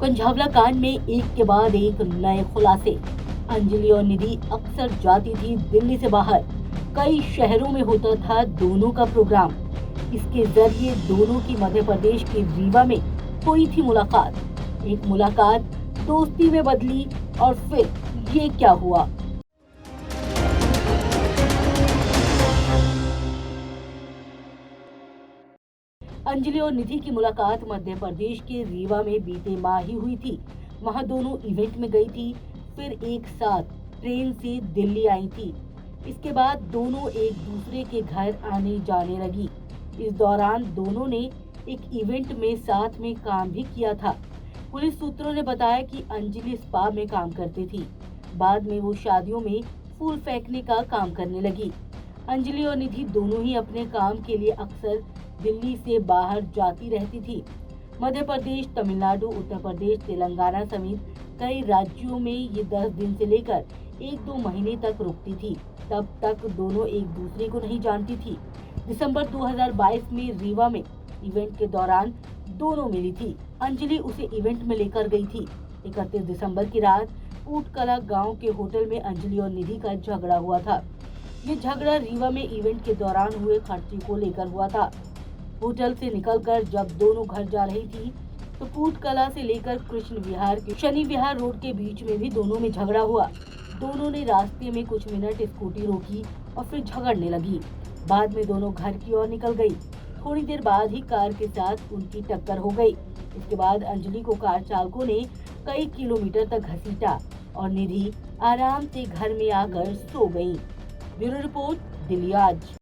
पंजावला कांड में एक के बाद एक नए खुलासे। अंजलि और निधि अक्सर जाती थी दिल्ली से बाहर। कई शहरों में होता था दोनों का प्रोग्राम। इसके जरिए दोनों की मध्य प्रदेश के रीवा में हुई थी मुलाकात। एक मुलाकात दोस्ती में बदली और फिर ये क्या हुआ। अंजलि और निधि की मुलाकात मध्य प्रदेश के रीवा में बीते माह ही हुई थी। वहां दोनों इवेंट में गई थी, फिर एक साथ ट्रेन से दिल्ली आई थी। इसके बाद दोनों एक दूसरे के घर आने जाने लगी। इस दौरान दोनों ने एक इवेंट में साथ में काम भी किया था। पुलिस सूत्रों ने बताया कि अंजलि स्पा में काम करती थी। बाद में वो शादियों में फूल फेंकने का काम करने लगी। अंजलि और निधि दोनों ही अपने काम के लिए अक्सर दिल्ली से बाहर जाती रहती थी। मध्य प्रदेश, तमिलनाडु, उत्तर प्रदेश, तेलंगाना समेत कई राज्यों में ये 10 दिन से लेकर 1-2 महीने तक रुकती थी। तब तक दोनों एक दूसरे को नहीं जानती थी। दिसंबर 2022 में रीवा में इवेंट के दौरान दोनों मिली थी। अंजलि उसे इवेंट में लेकर गई थी। 31 दिसंबर की रात ऊटकला गांव के होटल में अंजलि और निधि का झगड़ा हुआ था। ये झगड़ा रीवा में इवेंट के दौरान हुए खर्चे को लेकर हुआ था। होटल से निकलकर जब दोनों घर जा रही थी तो कूटकला से लेकर कृष्ण विहार के शनि विहार रोड के बीच में भी दोनों में झगड़ा हुआ। दोनों ने रास्ते में कुछ मिनट स्कूटी रोकी और फिर झगड़ने लगी। बाद में दोनों घर की ओर निकल गई। थोड़ी देर बाद ही कार के साथ उनकी टक्कर हो गई। इसके बाद अंजलि को कार चालकों ने कई किलोमीटर तक घसीटा और निधि आराम से घर में आकर सो गई। ब्यूरो रिपोर्ट, दिल्ली आज।